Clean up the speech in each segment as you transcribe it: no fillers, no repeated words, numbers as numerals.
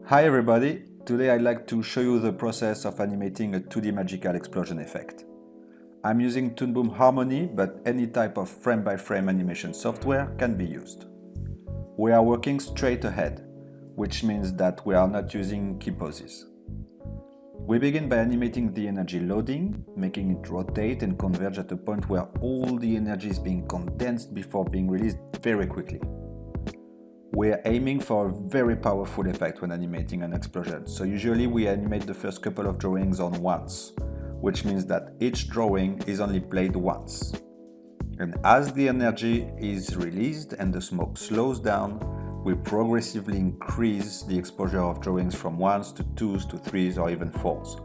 Hi everybody, today I'd like to show you the process of animating a 2D magical explosion effect. I'm using Toon Boom Harmony, but any type of frame-by-frame animation software can be used. We are working straight ahead, which means that we are not using key poses. We begin by animating the energy loading, making it rotate and converge at a point where all the energy is being condensed before being released very quickly. We're aiming for a very powerful effect when animating an explosion, so usually we animate the first couple of drawings on once, which means that each drawing is only played once. And as the energy is released and the smoke slows down, we progressively increase the exposure of drawings from 1s to 2s to 3s or even 4s.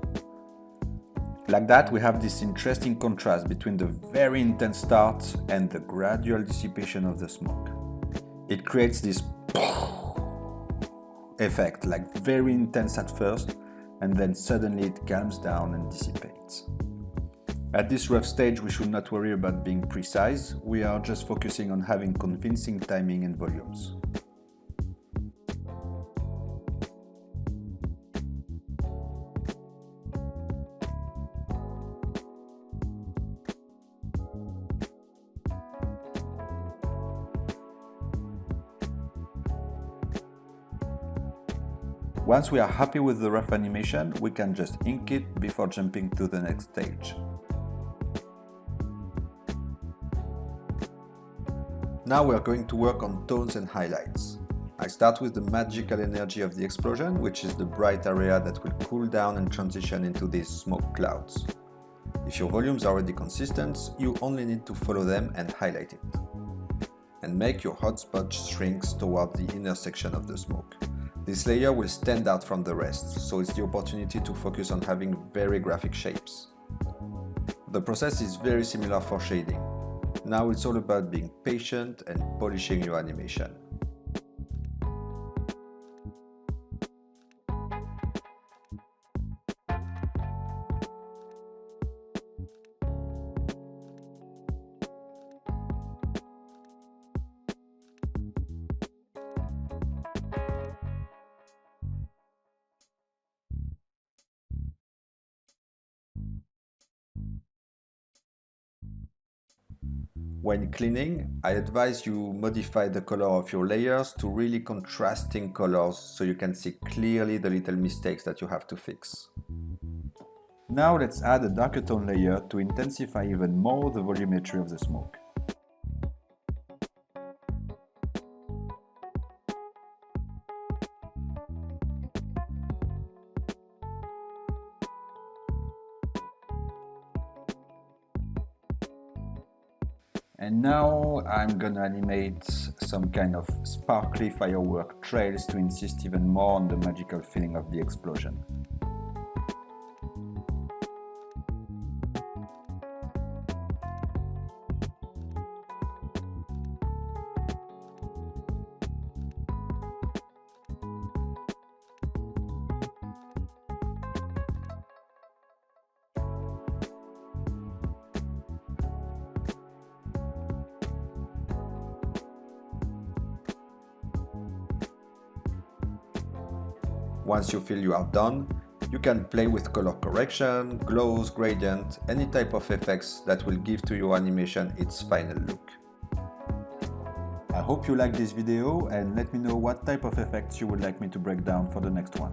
Like that, we have this interesting contrast between the very intense start and the gradual dissipation of the smoke. It creates this effect, like very intense at first, and then suddenly it calms down and dissipates. At this rough stage, we should not worry about being precise, we are just focusing on having convincing timing and volumes. Once we are happy with the rough animation, we can just ink it before jumping to the next stage. Now we are going to work on tones and highlights. I start with the magical energy of the explosion, which is the bright area that will cool down and transition into these smoke clouds. If your volumes are already consistent, you only need to follow them and highlight it. And make your hotspot shrinks toward the inner section of the smoke. This layer will stand out from the rest, so it's the opportunity to focus on having very graphic shapes. The process is very similar for shading. Now it's all about being patient and polishing your animation. When cleaning, I advise you modify the color of your layers to really contrasting colors so you can see clearly the little mistakes that you have to fix. Now let's add a darker tone layer to intensify even more the volumetry of the smoke. And now I'm gonna animate some kind of sparkly firework trails to insist even more on the magical feeling of the explosion. Once you feel you are done, you can play with color correction, glows, gradient, any type of effects that will give to your animation its final look. I hope you liked this video and let me know what type of effects you would like me to break down for the next one.